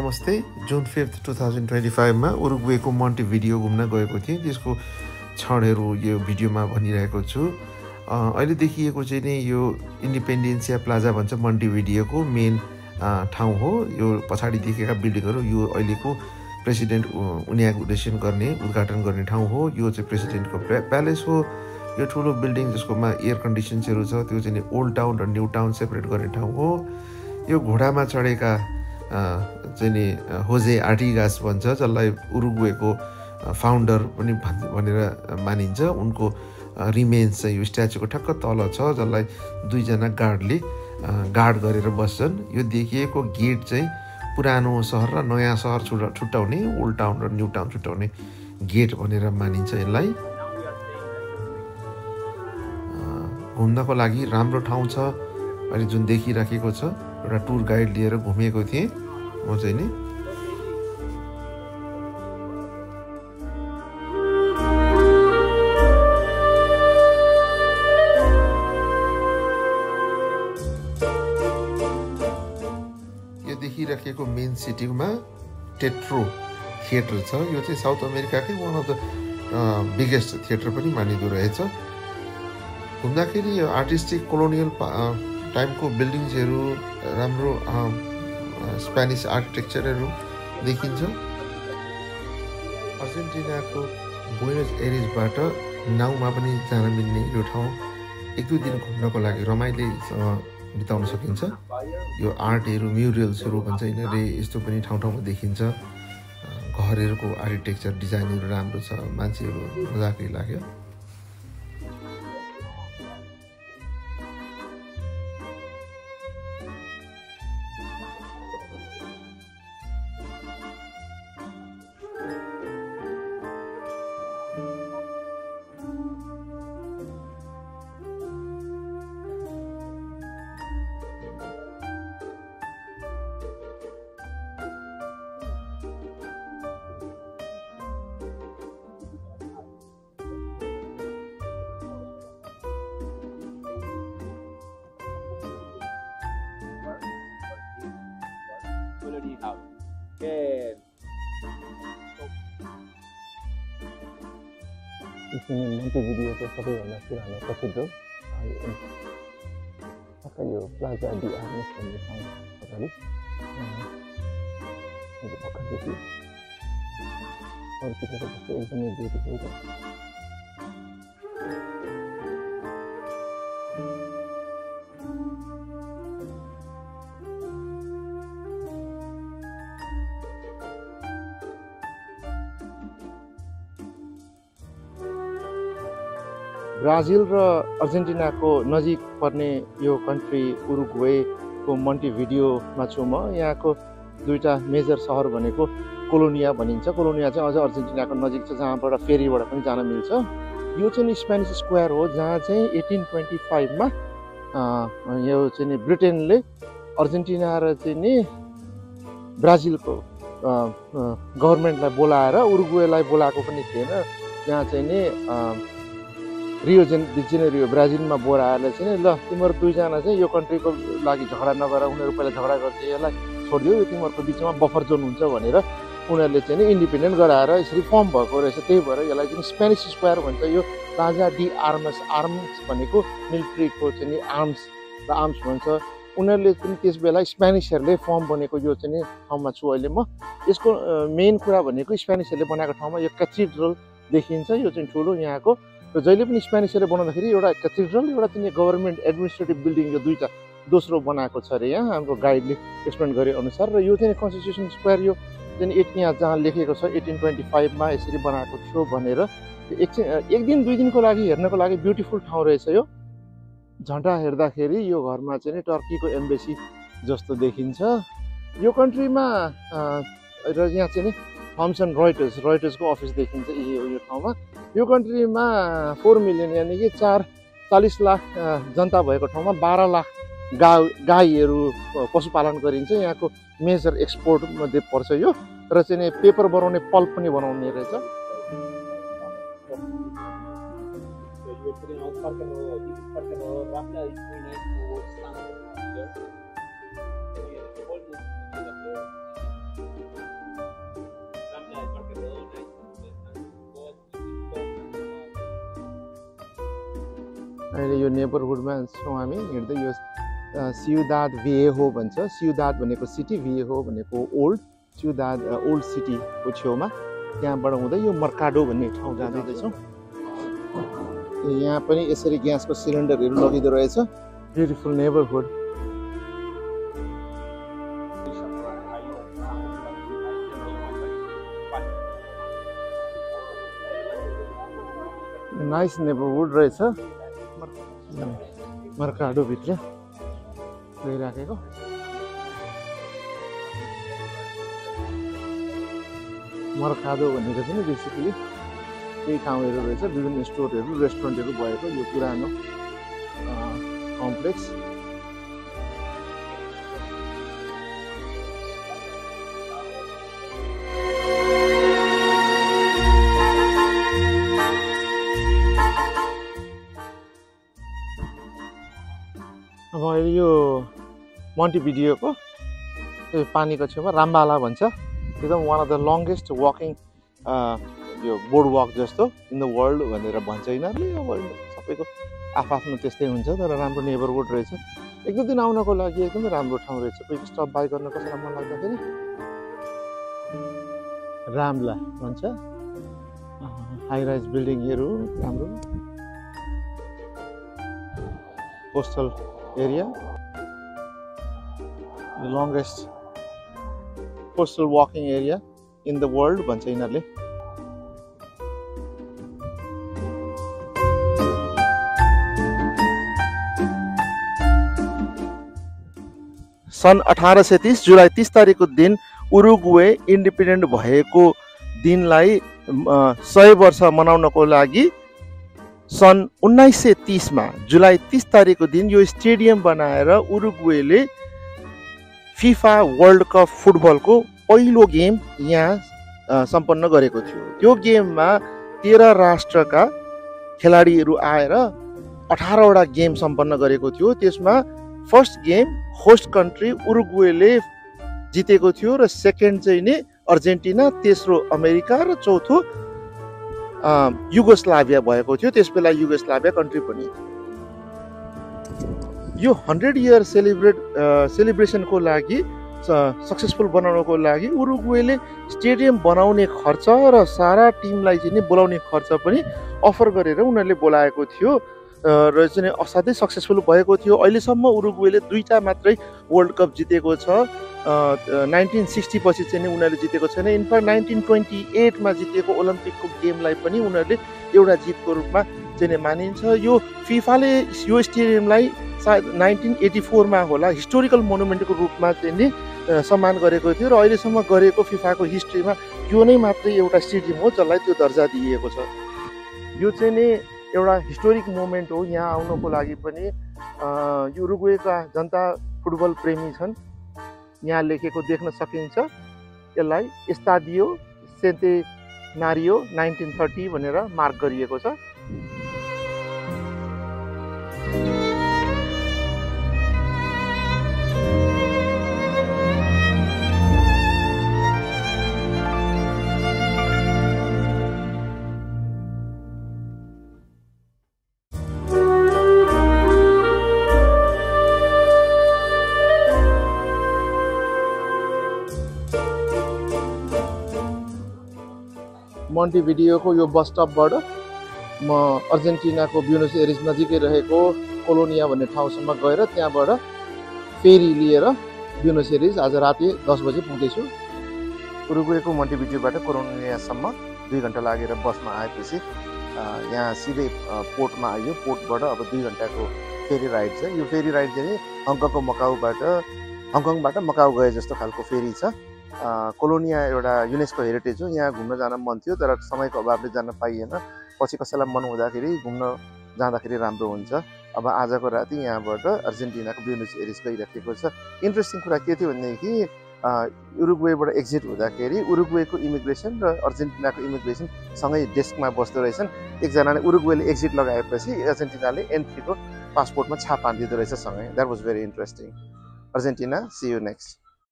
नमस्ते। जुन 5 2025 मा उरुग्वेको मन्टेभिडियो घुम्न गएको थिएँ। त्यसको क्षणहरू यो भिडियोमा भनिरहेको छु। अहिले देखिएको चाहिँ नि यो इन्डिपेन्डेन्सिया प्लाजा भन्छ मन्टेभिडियोको मेन ठाउँ हो। यो पछाडि देखेका बिल्डिङहरू यो अहिलेको प्रेसिडेन्ट उद्घाटन गर्ने ठाउँ हो। यो चाहिँ प्रेसिडेन्टको प्यालेस हो। यो ठुलो बिल्डिङ जसकोमा एयर कन्डिसन्सहरू छ, त्यो चाहिँ ओल्ड टाउन र न्यू टाउन सेपरेट गर्ने ठाउँ हो। यो घोडामा चढेका चाहिँ नि होजे आर्टिगास भन्छ, जसलाई उरुग्वेको फाउन्डर पनि भनेर मानिन्छ। उनको रिमेन्स चाहिँ यो स्ट्याचुको ठक्क तल छ, जसलाई दुईजना गार्डले गार्ड गरेर बस्छन्। यो देखिएको गेट चाहिँ पुरानो सहर र नयाँ सहर छुट्याउने, ओल्ड टाउन र न्यू टाउन छुट्याउने गेट भनेर मानिन्छ यसलाई। घुम्नको लागि राम्रो ठाउँ छ। अहिले जुन देखिराखेको छ, एउटा टुर गाइड लिएर घुमेको थिएँ म चाहिँ नि। यो देखिराखेको मेन सिटीमा टेट्रो थिएटर छ। यो चाहिँ साउथ अमेरिकाकै one of the biggest theatre पनि मानिँदो रहेछ। घुम्दाखेरि यो आर्टिस्टिक कोलोनियल टाइमको बिल्डिङ्सहरू, राम्रो स्पेनिस आर्किटेक्चरहरू देखिन्छ। अर्जेन्टिनाको बुएनोस एयरेसबाट नाउमा पनि जान मिल्ने यो ठाउँ 1-2 दिन घुम्नको लागि रमाइलोसँग बिताउन सकिन्छ। यो आर्टहरू, म्युरल्सहरू भन्छ यिनीहरूले, यस्तो पनि ठाउँ ठाउँमा देखिन्छ। घरहरूको आर्किटेक्चर डिजाइनहरू राम्रो छ, मान्छेहरू मजाकै लाग्यो। मन्टेभिडियोको सबैभन्दा पुरानो कथिड्रल यो प्लाजा डी आर्मस भन्ने ठाउँ अगाडि भर्खरदेखि अरूतिर जस्तो एकदमै ब्युटिफुल छ। ब्राजिल र अर्जेन्टिनाको नजिक पर्ने यो कन्ट्री उरुग्वेको मन्टेभिडियोमा छु म। यहाँको दुईवटा मेजर सहर भनेको कोलोनिया भनिन्छ। कोलोनिया चाहिँ अझ अर्जेन्टिनाको नजिक छ, जहाँबाट फेरीबाट पनि जान मिल्छ। यो चाहिँ स्पेनिस स्क्वायर हो, जहाँ चाहिँ 1825 मा यो चाहिँ नि ब्रिटेनले अर्जेन्टिना र चाहिँ नि ब्राजिलको गभर्मेन्टलाई बोलाएर उरुग्वेलाई बोलाएको पनि थिएन। जहाँ चाहिँ नि रियो दि जेनेरियो ब्राजिलमा बोलाएर चाहिँ ल तिमीहरू दुईजना चाहिँ यो कन्ट्रीको लागि झगडा नगर, उनीहरू पहिला झगडा गर्छ, यसलाई छोडिदियो, यो तिमीहरूको बिचमा बफर जोन हुन्छ भनेर उनीहरूले चाहिँ नि इन्डिपेन्डेन्ट गराएर यसरी फर्म भएको रहेछ। त्यही भएर यसलाई चाहिँ स्पेनिस स्क्वायर भन्छ। यो प्लाजा डी आर्मस, आर्म्स भनेको मिलिट्रीको चाहिँ नि आर्म्स र आर्म्स भन्छ। उनीहरूले पनि त्यस बेला स्पेनिसहरूले फर्म बनेको यो चाहिँ नि ठाउँमा छु अहिले म। यसको मेन कुरा भनेको स्पेनिसहरूले बनाएको ठाउँमा यो कैथेड्रल देखिन्छ। यो चाहिँ ठुलो यहाँको र जहिले पनि स्पेनिसहरूले बनाउँदाखेरि एउटा कैथेड्रल, एउटा चाहिँ गभर्मेन्ट एडमिनिस्ट्रेटिभ बिल्डिङ, यो दुईवटा दोस्रो बनाएको छ अरे यहाँ हाम्रो गाइडले एक्सप्लेन गरे अनुसार। र यो चाहिँ कन्स्टिट्युसन स्क्वायर यो चाहिँ यहाँ जहाँ लेखेको छ 1825 मा यसरी बनाएको थियो भनेर। एक दिन 2 दिनको लागि हेर्नको लागि ब्युटिफुल ठाउँ रहेछ यो। झन्डा हेर्दाखेरि यो घरमा चाहिँ टर्कीको एम्बेसी जस्तो देखिन्छ। यो कन्ट्रीमा र यहाँ चाहिँ थम्सन रोइटर्सको अफिस देखिन्छ यो ठाउँमा। यो कन्ट्रीमा 4 मिलियन यानि कि 40 लाख जनता भएको ठाउँमा 12 लाख गाईहरू पशुपालन गरिन्छ। यहाँको मेजर एक्सपोर्ट मध्ये पर्छ यो। र चाहिँ पेपर बनाउने पल्प पनि बनाउने रहेछ। अहिले यो नेबरहुडमा छौँ हामी हिँड्दै। यो सियुदाद विएहो भन्छ। सियुदाद भनेको सिटी, विएहो भनेको ओल्ड। सियुदाद ओल्ड सिटीको छेउमा त्यहाँबाट हुँदै यो मर्काडो भन्ने ठाउँ जाँदैछौँ। यहाँ पनि यसरी ग्यासको सिलिन्डरहरू लगिँदो रहेछ। Beautiful neighbourhood. नाइस नेबरहुड रहेछ। मर्काडो भित्र गइराखेको। मर्काडो भनेको चाहिँ बेसिकली केही ठाउँहरू रहेछ, विभिन्न स्टोरहरू, रेस्टुरेन्टहरू भएको यो पुरानो कम्प्लेक्स। अब अहिले यो मोन्टेभिडियोको पानीको छेउमा रामबाला भन्छ। एकदम one of the longest walking यो बोर्ड वक जस्तो इन द वर्ल्ड भनेर भन्छ यिनीहरूले। अब सबैको आफ्नो त्यस्तै हुन्छ, तर राम्रो नेबरहुड रहेछ। एक दुई दिन आउनको लागि एकदमै राम्रो ठाउँ रहेछ। कोही स्टप बाई गर्न कसैलाई मन लाग्दाखेरि रामला भन्छ। हाई राइज बिल्डिङहरू राम्रो। Coastal area, the longest coastal walking area in the world भन्छ यिनीहरूले। सन् 1830 जुलाई 30 तारिकको दिन उरुग्वे इन्डिपेन्डेन्ट भएको दिनलाई 100 वर्ष मनाउनको लागि सन् 1930 मा जुलाई 30 तारिकको दिन यो स्टेडियम बनाएर उरुग्वेले फिफा वर्ल्ड कप फुटबलको पहिलो गेम यहाँ सम्पन्न गरेको थियो। त्यो गेममा 13 राष्ट्रका खेलाडीहरू आएर 18वटा गेम सम्पन्न गरेको थियो। त्यसमा फर्स्ट गेम होस्ट कन्ट्री उरुग्वेले जितेको थियो र सेकेन्ड चाहिँ नि अर्जेन्टिना, तेस्रो अमेरिका र चौथो युगोस्लाभिया भएको थियो। त्यसबेला युगोस्लाभिया कन्ट्री पनि। यो 100 इयर सेलिब्रेसनको लागि सक्सेसफुल बनाउनको लागि उरुग्वेले स्टेडियम बनाउने खर्च र सारा टिमलाई चाहिँ नि बोलाउने खर्च पनि अफर गरेर उनीहरूले बोलाएको थियो र चाहिँ असाध्यै सक्सेसफुल भएको थियो। अहिलेसम्म उरुग्वेले 2टा मात्रै वर्ल्ड कप जितेको छ। 1960 पछि चाहिँ नि उनीहरूले जितेको छैन। इनफ्याक्ट 1928 मा जितेको ओलम्पिकको गेमलाई पनि उनीहरूले एउटा जितको रूपमा चाहिँ नि मानिन्छ। यो फिफाले यो स्टेडियमलाई सायद 1984 मा होला हिस्टोरिकल मोनुमेन्टको रूपमा चाहिँ नि सम्मान गरेको थियो र अहिलेसम्म गरेको फिफाको हिस्ट्रीमा यो नै मात्रै एउटा स्टेडियम हो जसलाई त्यो दर्जा दिइएको छ। यो चाहिँ नि एउटा हिस्टोरिक मोमेन्ट हो। यहाँ आउनको लागि पनि उरुग्वेका जनता फुटबल प्रेमी छन्। यहाँ लेखेको देख्न सकिन्छ। यसलाई एस्तादियो सेन्टेनारियो 1930 भनेर मार्क गरिएको छ। मोन्टेभिडियोको यो बस स्टपबाट म अर्जेन्टिनाको ब्युनोस एरिस नजिकै रहेको कोलोनिया भन्ने ठाउँसम्म गएर त्यहाँबाट फेरी लिएर ब्युनोस एरिस आज राति 10 बजे पुग्दैछु। उरुग्वेको मोन्टेभिडियोबाट कोलोनियासम्म 2 घन्टा लागेर बसमा आएपछि यहाँ सिधै पोर्टमा आयो। पोर्टबाट अब 2 घन्टाको फेरी राइड छ। यो फेरी राइड चाहिँ हङकङबाट मकाउ गए जस्तो खालको फेरी छ। कोलोनिया एउटा युनेस्को हेरिटेज हो। यहाँ घुम्न जान मन थियो तर समयको अभावले जान पाइएन। पछि कसैलाई मन हुँदाखेरि घुम्न जाँदाखेरि राम्रो हुन्छ। अब आजको राति यहाँबाट अर्जेन्टिनाको ब्युनोस एरिस गइराखेको छ। इन्ट्रेस्टिङ कुरा के थियो भनेदेखि उरुग्वेबाट एक्जिट हुँदाखेरि उरुग्वेको इमिग्रेसन र अर्जेन्टिनाको इमिग्रेसन सँगै डेस्कमा बस्दो रहेछन्। एकजनाले उरुग्वेले एक्जिट लगाएपछि अर्जेन्टिनाले एन्ट्रीको पासपोर्टमा छाप हानिदिँदो रहेछ सँगै। That was very interesting. Argentina, see you next.